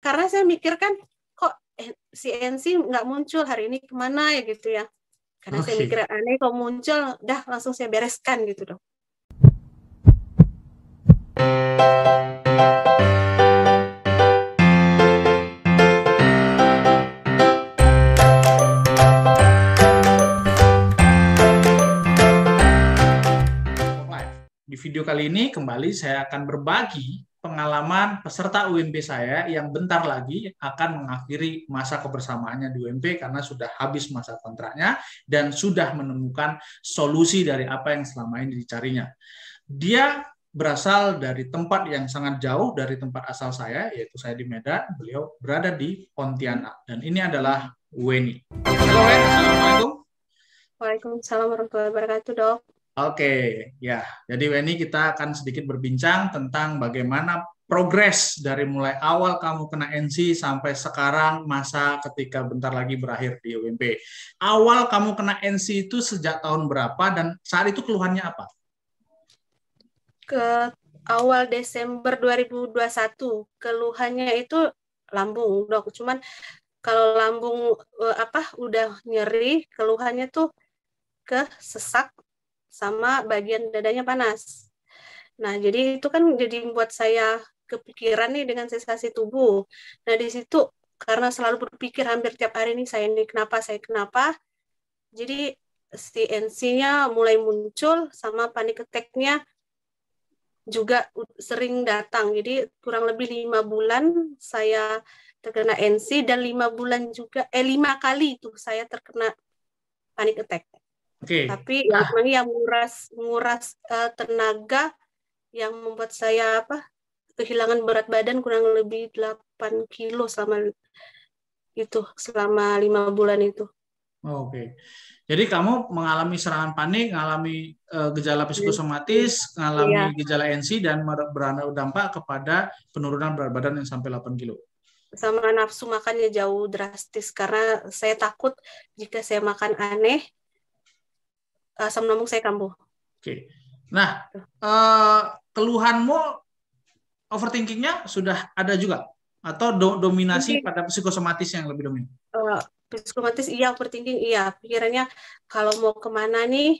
karena saya mikirkan kok si NC nggak muncul hari ini, kemana ya gitu ya. Karena saya mikir aneh kok muncul, dah langsung saya bereskan gitu dong. Di video kali ini kembali saya akan berbagi pengalaman peserta UMP saya yang bentar lagi akan mengakhiri masa kebersamaannya di UMP karena sudah habis masa kontraknya dan sudah menemukan solusi dari apa yang selama ini dicarinya. Dia berasal dari tempat yang sangat jauh dari tempat asal saya, yaitu saya di Medan, beliau berada di Pontianak. Dan ini adalah Weni. Halo Wen, Assalamualaikum. Waalaikumsalam warahmatullahi wabarakatuh, Dok. Oke, ya. Jadi Weni, kita akan sedikit berbincang tentang bagaimana progres dari mulai awal kamu kena NC sampai sekarang masa ketika bentar lagi berakhir di UMP. Awal kamu kena NC itu sejak tahun berapa dan saat itu keluhannya apa? Ke awal Desember 2021, keluhannya itu lambung, Dok. Cuman kalau lambung udah nyeri, keluhannya tuh ke sesak sama bagian dadanya panas. Nah, jadi itu kan jadi membuat saya kepikiran nih dengan sensasi tubuh. Nah, di situ karena selalu berpikir hampir tiap hari nih saya kenapa. Jadi si NC-nya mulai muncul sama panic attack-nya juga sering datang. Jadi kurang lebih 5 bulan saya terkena NC dan 5 bulan juga 5 kali itu saya terkena panic attack. Tapi memang yang menguras tenaga yang membuat saya kehilangan berat badan kurang lebih 8 kilo selama 5 bulan itu. Oke. Jadi kamu mengalami serangan panik, mengalami gejala psikosomatis, mengalami gejala NC dan berdampak kepada penurunan berat badan yang sampai 8 kilo. Sama nafsu makannya jauh drastis karena saya takut jika saya makan aneh asam lambung saya kambuh. Oke. Nah, keluhanmu overthinkingnya sudah ada juga atau dominasi pada psikosomatis yang lebih dominan? Psikosomatis iya, overthinking iya. Pikirannya kalau mau kemana nih,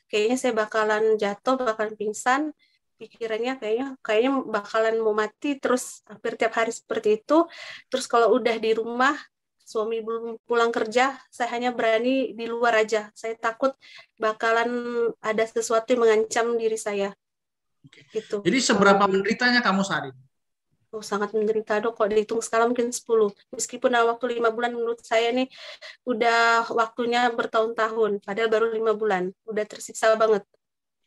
kayaknya saya bakalan jatuh, bakalan pingsan. Pikirannya kayaknya bakalan mau mati terus hampir tiap hari seperti itu. Terus kalau udah di rumah, suami belum pulang kerja, saya hanya berani di luar aja. Saya takut bakalan ada sesuatu yang mengancam diri saya. Gitu. Jadi seberapa menderitanya kamu saat itu? Oh, sangat menderita, Dok. Kalau dihitung skala mungkin 10. Meskipun waktu 5 bulan menurut saya nih udah waktunya bertahun-tahun. Padahal baru 5 bulan. Udah tersiksa banget.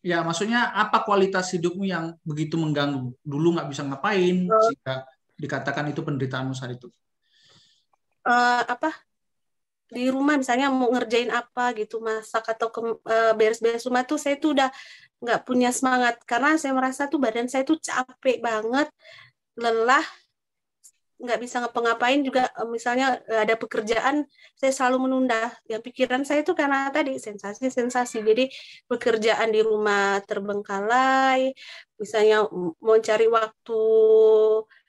Ya, maksudnya apa kualitas hidupmu yang begitu mengganggu? Dulu nggak bisa ngapain, jika dikatakan itu penderitaanmu saat itu? Di rumah misalnya mau ngerjain apa gitu, masak atau beres-beres rumah tuh saya tuh udah nggak punya semangat karena saya merasa tuh badan saya tuh capek banget, lelah, nggak bisa ngapa-ngapain juga. Misalnya ada pekerjaan saya selalu menunda. Yang pikiran saya tuh karena tadi sensasi-sensasi, jadi pekerjaan di rumah terbengkalai, misalnya mau cari waktu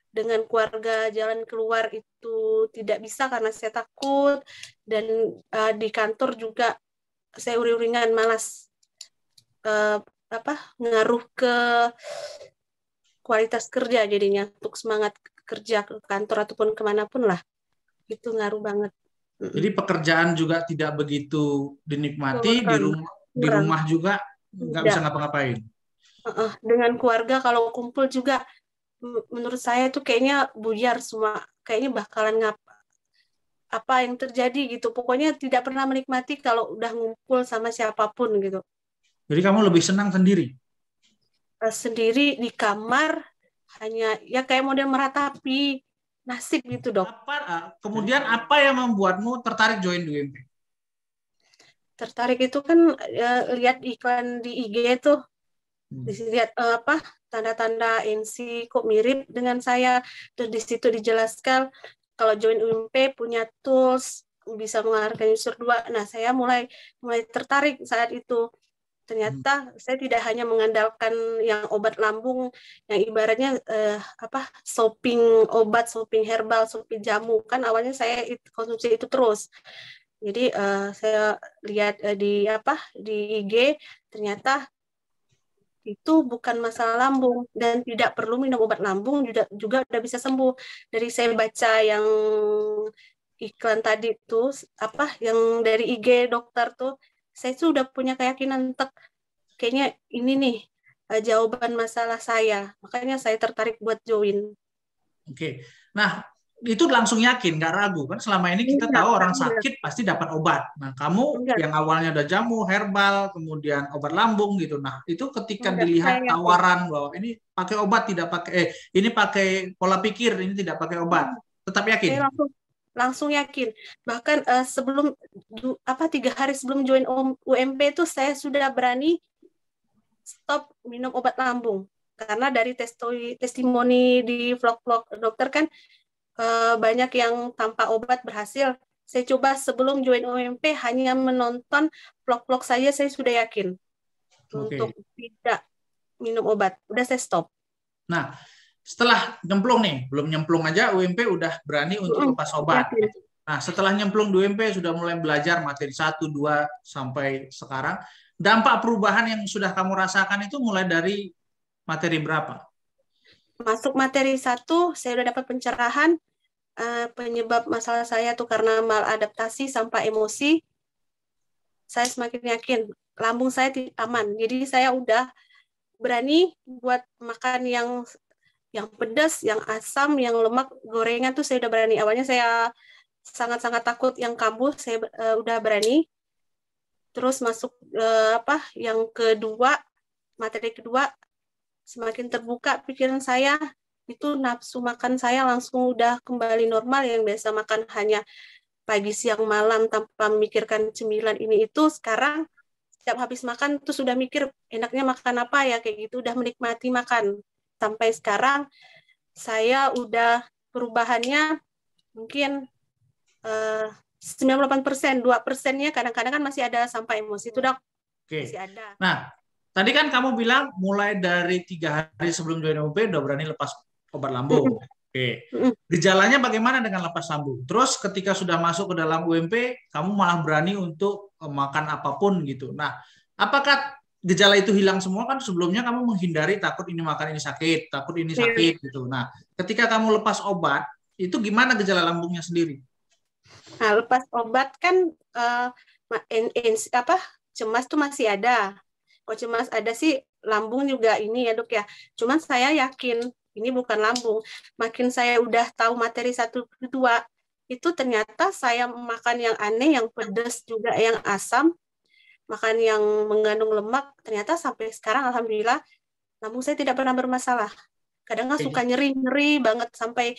dengan keluarga jalan keluar itu tidak bisa karena saya takut, dan di kantor juga saya uring-uringan malas, ngaruh ke kualitas kerja jadinya, untuk semangat kerja ke kantor ataupun kemanapun lah, itu ngaruh banget. Jadi pekerjaan juga tidak begitu dinikmati, di rumah juga nggak bisa ngapa-ngapain. Dengan keluarga kalau kumpul juga menurut saya tuh kayaknya buyar semua, kayaknya bakalan apa yang terjadi gitu. Pokoknya tidak pernah menikmati kalau udah ngumpul sama siapapun gitu. Jadi kamu lebih senang sendiri? Sendiri di kamar, hanya ya kayak model meratapi nasib gitu, Dok. Kemudian apa yang membuatmu tertarik join di UMP? Tertarik itu kan lihat iklan di IG tuh. Lihat tanda-tanda NC kok mirip dengan saya, terus di situ dijelaskan kalau join UMP punya tools bisa mengarahkan user 2. Nah, saya mulai tertarik saat itu. Ternyata saya tidak hanya mengandalkan yang obat lambung yang ibaratnya shopping obat, shopping herbal, shopping jamu. Kan awalnya saya konsumsi itu terus. Jadi saya lihat di IG ternyata itu bukan masalah lambung dan tidak perlu minum obat lambung juga udah bisa sembuh. Dari saya baca yang iklan tadi tuh yang dari IG dokter tuh, saya tuh udah punya keyakinan kayaknya ini nih jawaban masalah saya. Makanya saya tertarik buat join. Oke. Nah, itu langsung yakin, nggak ragu kan? Selama ini kita tahu orang sakit pasti dapat obat. Nah, kamu yang awalnya udah jamu, herbal, kemudian obat lambung gitu. Nah, itu ketika dilihat tawaran bahwa ini pakai obat tidak pakai, ini pakai pola pikir, ini tidak pakai obat, tetap yakin? Saya langsung yakin. Bahkan sebelum 3 hari sebelum join UMP itu saya sudah berani stop minum obat lambung. Karena dari testimoni di vlog-vlog dokter kan banyak yang tanpa obat berhasil. Saya coba sebelum join UMP hanya menonton vlog-vlog saya sudah yakin untuk tidak minum obat. Udah saya stop. Nah, setelah nyemplung nih, belum nyemplung aja UMP udah berani untuk lepas obat. Gitu. Nah, setelah nyemplung di UMP sudah mulai belajar materi 1, 2 sampai sekarang. Dampak perubahan yang sudah kamu rasakan itu mulai dari materi berapa? Masuk materi 1, saya udah dapat pencerahan. Penyebab masalah saya tuh karena maladaptasi sampai emosi. Saya semakin yakin lambung saya aman. Jadi saya udah berani buat makan yang pedas, yang asam, yang lemak, gorengan tuh saya udah berani. Awalnya saya sangat-sangat takut yang kambuh, saya udah berani. Terus masuk yang kedua, materi kedua, semakin terbuka pikiran saya, itu nafsu makan saya langsung udah kembali normal. Yang biasa makan hanya pagi, siang, malam tanpa memikirkan cemilan ini itu, sekarang setiap habis makan tuh sudah mikir enaknya makan apa ya, kayak gitu, udah menikmati makan. Sampai sekarang saya udah perubahannya mungkin 98%, 2%-nya kadang-kadang kan masih ada sampai emosi itu, Dok. Masih ada. Nah, tadi kan kamu bilang mulai dari 3 hari sebelum join UMP udah berani lepas obat lambung. Oke. Gejalanya bagaimana dengan lepas lambung? Terus ketika sudah masuk ke dalam UMP, kamu malah berani untuk makan apapun gitu. Nah, apakah gejala itu hilang semua? Kan sebelumnya kamu menghindari, takut ini makan ini sakit, takut ini sakit gitu. Nah, ketika kamu lepas obat, itu gimana gejala lambungnya sendiri? Nah, lepas obat kan cemas tuh masih ada. Kalau cemas ada sih, lambung juga ini ya, Dok ya. Cuman saya yakin ini bukan lambung. Makin saya udah tahu materi 1, 2, itu ternyata saya makan yang aneh, yang pedas juga, yang asam, makan yang mengandung lemak, ternyata sampai sekarang alhamdulillah lambung saya tidak pernah bermasalah. Kadang suka nyeri-nyeri banget sampai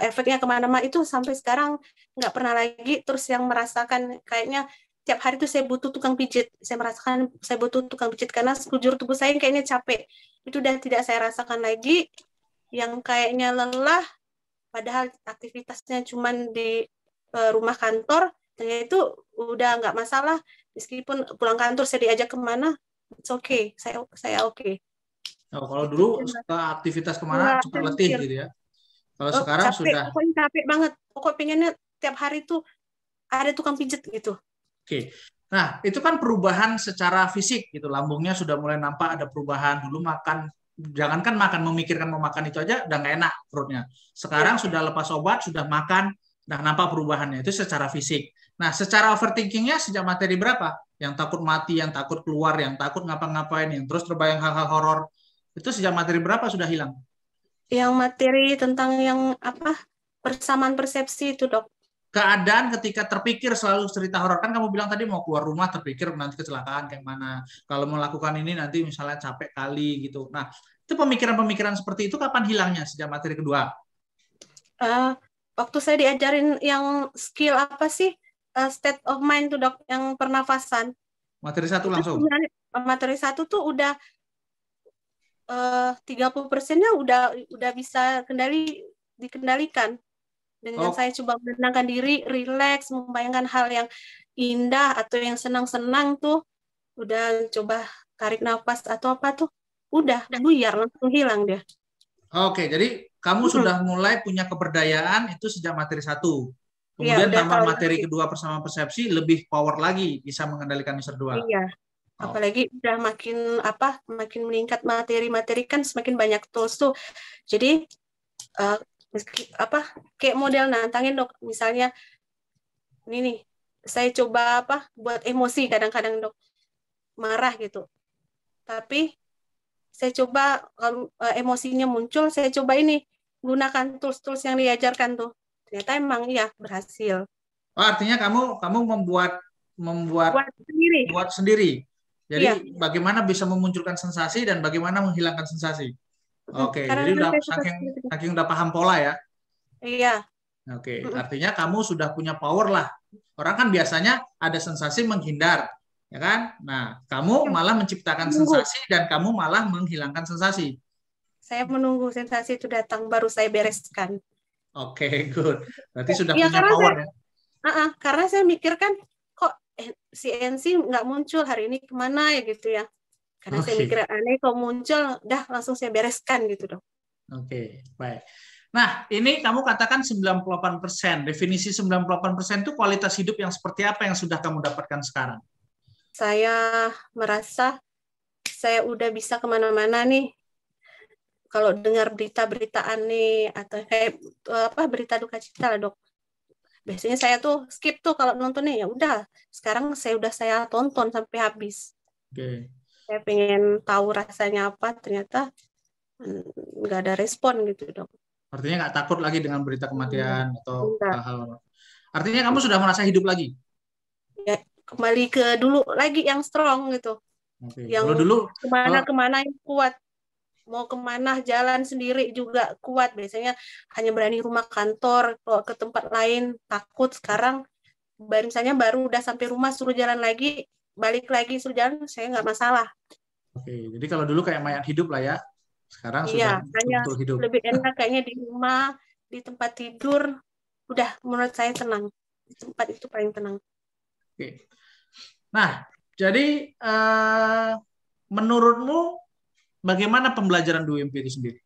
efeknya kemana-mana, itu sampai sekarang nggak pernah lagi. Terus yang merasakan kayaknya tiap hari tuh saya butuh tukang pijit. Saya merasakan saya butuh tukang pijit karena sekujur tubuh saya kayaknya capek. Itu udah tidak saya rasakan lagi. Yang kayaknya lelah, padahal aktivitasnya cuma di rumah kantor, ternyata itu udah nggak masalah. Meskipun pulang kantor saya diajak kemana, it's okay. Saya okay. Oh, kalau dulu aktivitas kemana cepat letih gitu ya. Kalau sekarang capek, sudah pokoknya capek banget. Pokoknya pengennya tiap hari tuh ada tukang pijet gitu. Oke. Nah, itu kan perubahan secara fisik gitu. Lambungnya sudah mulai nampak ada perubahan. Dulu makan, jangankan makan, memikirkan mau makan itu aja udah nggak enak perutnya. Sekarang sudah lepas obat, sudah makan, udah nampak perubahannya. Itu secara fisik. Nah, secara overthinkingnya sejak materi berapa? Yang takut mati, yang takut keluar, yang takut ngapa-ngapain, yang terus terbayang hal-hal horor. Itu sejak materi berapa sudah hilang? Yang materi tentang yang persamaan persepsi itu, Dok. Keadaan ketika terpikir selalu cerita horor, kan kamu bilang tadi mau keluar rumah terpikir nanti kecelakaan kayak mana, kalau melakukan ini nanti misalnya capek kali gitu. Nah, itu pemikiran-pemikiran seperti itu kapan hilangnya sejak materi kedua? Waktu saya diajarin yang skill state of mind tuh, Dok, yang pernafasan. Materi 1 langsung? Materi 1 tuh udah 30%-nya udah bisa dikendalikan. Dengan saya coba menenangkan diri, rileks, membayangkan hal yang indah atau yang senang-senang tuh, udah coba tarik nafas atau apa tuh, udah buyar langsung hilang dia. Oke, jadi kamu Hmm. sudah mulai punya keberdayaan itu sejak materi 1. Iya, Kemudian udah tambah tahu materi lagi. kedua persamaan persepsi, lebih power lagi bisa mengendalikan user 2. Iya, Oh, apalagi udah makin meningkat materi-materi kan semakin banyak tools tuh. Jadi eh, apa kayak model nantangin dok, misalnya ini nih saya coba buat emosi kadang-kadang dok, marah gitu, tapi saya coba kalau emosinya muncul, saya coba ini gunakan tools-tools yang diajarkan tuh, ternyata emang iya berhasil. artinya kamu membuat membuat Buat sendiri. buat sendiri. Iya. Jadi bagaimana bisa memunculkan sensasi dan bagaimana menghilangkan sensasi. Oke, Karena jadi udah saya suka saking sendiri. saking udah paham pola ya. Iya. Oke, Mm-mm. artinya kamu sudah punya power lah. Orang kan biasanya ada sensasi menghindar, ya kan? Nah, kamu malah menciptakan Menunggu. sensasi dan kamu malah menghilangkan sensasi. Saya menunggu sensasi itu datang baru saya bereskan. Oke, good. Berarti sudah Ya punya power ya. karena saya mikir kan kok si NC nggak muncul hari ini, kemana ya gitu ya. Karena saya Oke, mikir aneh kok muncul, dah langsung saya bereskan gitu dong. oke, baik. Nah, ini kamu katakan 98%. Definisi 98% itu kualitas hidup yang seperti apa yang sudah kamu dapatkan sekarang? Saya merasa saya udah bisa kemana-mana nih. Kalau dengar berita-berita aneh atau kayak berita duka cita lah dok. Biasanya saya tuh skip tuh kalau nontonnya, ya udah. Sekarang saya tonton sampai habis. Oke. Saya pengen tahu rasanya apa, ternyata nggak ada respon gitu dok. Artinya nggak takut lagi dengan berita Enggak. kematian atau Enggak. hal-hal. Artinya kamu sudah merasa hidup lagi. Ya, kembali ke dulu lagi yang strong gitu, Oke. yang Kalau dulu, kalau kemana-kemana yang kuat, mau kemana jalan sendiri juga kuat. Biasanya hanya berani rumah kantor, kalau ke tempat lain takut. Sekarang misalnya baru udah sampai rumah suruh jalan lagi, balik lagi suruh jalan, saya nggak masalah. oke. Jadi kalau dulu kayak mayat hidup lah ya. Sekarang Iya, sudah hanya betul-betul hidup. lebih enak kayaknya di rumah, di tempat tidur, udah menurut saya tenang. Di tempat itu paling tenang. Oke. Nah, jadi menurutmu bagaimana pembelajaran 2MP itu sendiri?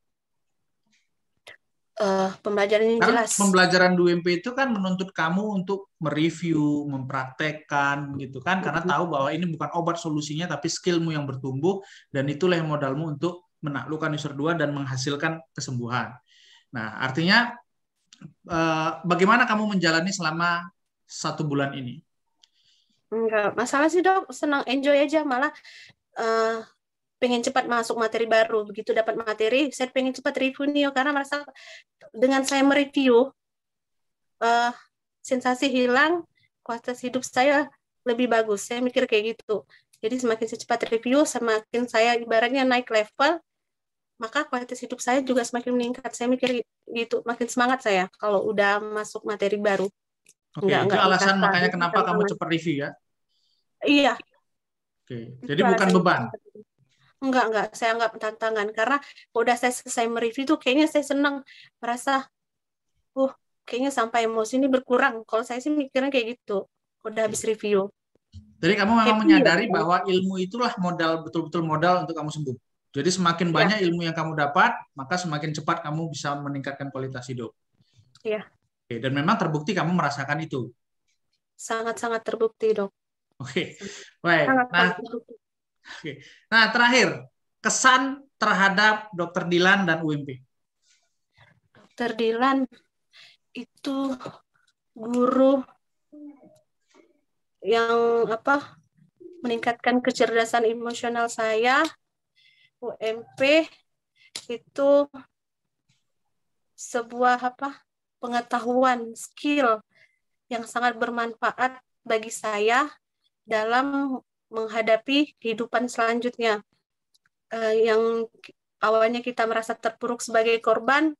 Pembelajaran yang Karena jelas. pembelajaran 2MP itu kan menuntut kamu untuk mereview, mempraktekkan gitu kan, karena tahu bahwa ini bukan obat solusinya tapi skillmu yang bertumbuh dan itulah yang modalmu untuk menaklukkan user 2 dan menghasilkan kesembuhan. Nah, artinya bagaimana kamu menjalani selama 1 bulan ini? Enggak masalah sih dok, senang, enjoy aja. Malah eh, pengen cepat masuk materi baru. Begitu dapat materi, saya pengen cepat review nih, karena merasa dengan saya mereview, eh, sensasi hilang, kualitas hidup saya lebih bagus. Saya mikir kayak gitu. Jadi semakin saya cepat review, semakin saya ibaratnya naik level, maka kualitas hidup saya juga semakin meningkat. Saya mikir gitu, makin semangat saya kalau udah masuk materi baru. Oke, itu Nggak alasan merasa makanya ini kenapa kamu tantangan. cepat review ya. Iya, Oke, itu jadi bukan alasannya. beban. Enggak, saya anggap tantangan. Karena kalau udah saya selesai mereview tuh kayaknya saya senang, merasa, kayaknya sampai emosi ini berkurang. Kalau saya sih mikirnya kayak gitu, udah habis review. Jadi kamu memang Happy ya. menyadari bahwa ilmu itulah modal, betul-betul modal untuk kamu sembuh. Jadi semakin Iya, banyak ilmu yang kamu dapat, maka semakin cepat kamu bisa meningkatkan kualitas hidup. iya. Oke, dan memang terbukti kamu merasakan itu. Sangat-sangat terbukti, dok. Oke, baik. Sangat-sangat Nah, terbukti. oke. Nah, terakhir, kesan terhadap Dokter Dilan dan UMP. Dokter Dilan itu guru yang meningkatkan kecerdasan emosional saya. UMP itu sebuah pengetahuan, skill yang sangat bermanfaat bagi saya dalam menghadapi kehidupan selanjutnya. Yang awalnya kita merasa terpuruk sebagai korban,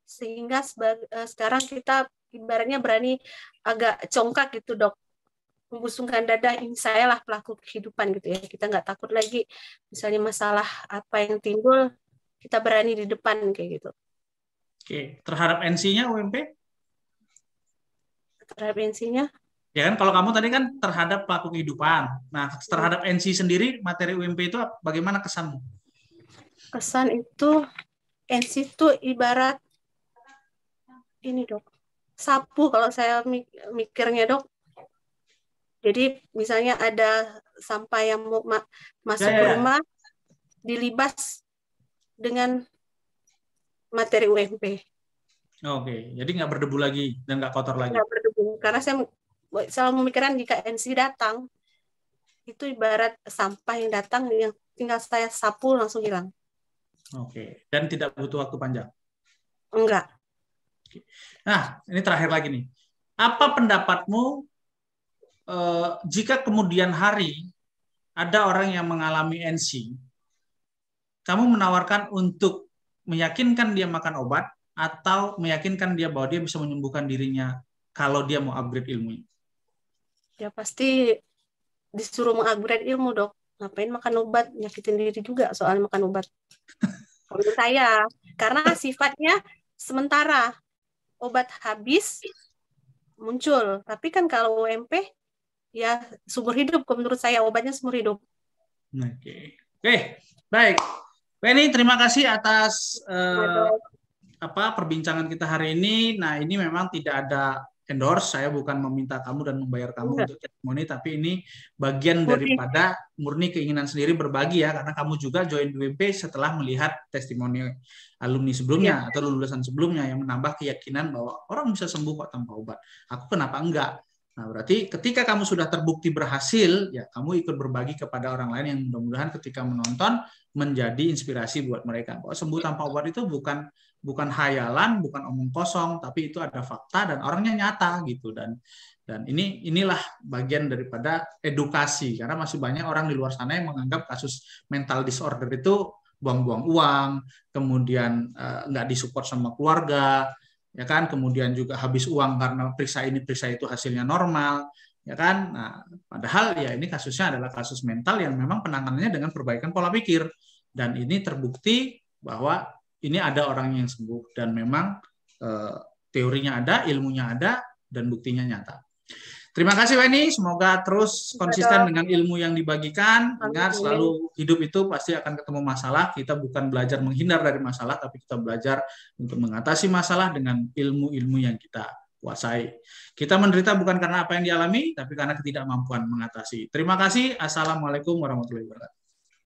sehingga sekarang kita ibaratnya berani agak congkak gitu dok, membusungkan dada, ini saya lah pelaku kehidupan gitu ya. Kita nggak takut lagi, misalnya masalah apa yang timbul, kita berani di depan kayak gitu. Oke, terhadap NC-nya UMP? Referensinya Ya kan kalau kamu tadi kan terhadap pelaku kehidupan. Nah, terhadap NC sendiri materi UMP itu bagaimana kesanmu? Kesan itu NC itu ibarat ini dok, sapu kalau saya mikirnya dok. Jadi misalnya ada sampah yang mau masuk ke rumah, dilibas dengan materi UMP. Oke, jadi nggak berdebu lagi dan nggak kotor lagi. Nggak berdebu, karena saya selalu memikirkan jika NC datang, itu ibarat sampah yang datang yang tinggal saya sapu langsung hilang. Oke, dan tidak butuh waktu panjang. Enggak. Nah, ini terakhir lagi nih. Apa pendapatmu jika kemudian hari ada orang yang mengalami NC, kamu menawarkan untuk meyakinkan dia makan obat atau meyakinkan dia bahwa dia bisa menyembuhkan dirinya kalau dia mau upgrade ilmunya? Ya pasti disuruh mengupgrade ilmu dok. Ngapain makan obat, nyakitin diri juga soal makan obat. Menurut saya, karena sifatnya sementara, obat habis muncul. Tapi kan kalau UMP ya seumur hidup. Menurut saya obatnya seumur hidup. Oke, baik. Penny, terima kasih atas perbincangan kita hari ini. Nah, ini memang tidak ada endorse, saya bukan meminta kamu dan membayar kamu untuk testimoni, tapi ini bagian daripada murni keinginan sendiri berbagi ya, karena kamu juga join UMP setelah melihat testimoni alumni sebelumnya atau lulusan sebelumnya yang menambah keyakinan bahwa orang bisa sembuh kok tanpa obat. Aku kenapa enggak? Nah, berarti ketika kamu sudah terbukti berhasil, ya kamu ikut berbagi kepada orang lain yang mudah-mudahan ketika menonton menjadi inspirasi buat mereka. Bahwa sembuh tanpa obat itu bukan hayalan, bukan omong kosong, tapi itu ada fakta dan orangnya nyata gitu. Dan inilah bagian daripada edukasi, karena masih banyak orang di luar sana yang menganggap kasus mental disorder itu buang-buang uang, kemudian nggak disupport sama keluarga, ya kan, kemudian juga habis uang karena periksa ini periksa itu hasilnya normal, ya kan. Nah, padahal ya ini kasusnya adalah kasus mental yang memang penanganannya dengan perbaikan pola pikir, dan ini terbukti bahwa ini ada orang yang sembuh dan memang teorinya ada, ilmunya ada, dan buktinya nyata. Terima kasih Weni, semoga terus konsisten dengan ilmu yang dibagikan. Ingat, selalu hidup itu pasti akan ketemu masalah. Kita bukan belajar menghindar dari masalah, tapi kita belajar untuk mengatasi masalah dengan ilmu-ilmu yang kita kuasai. Kita menderita bukan karena apa yang dialami, tapi karena ketidakmampuan mengatasi. Terima kasih. Assalamualaikum warahmatullahi wabarakatuh.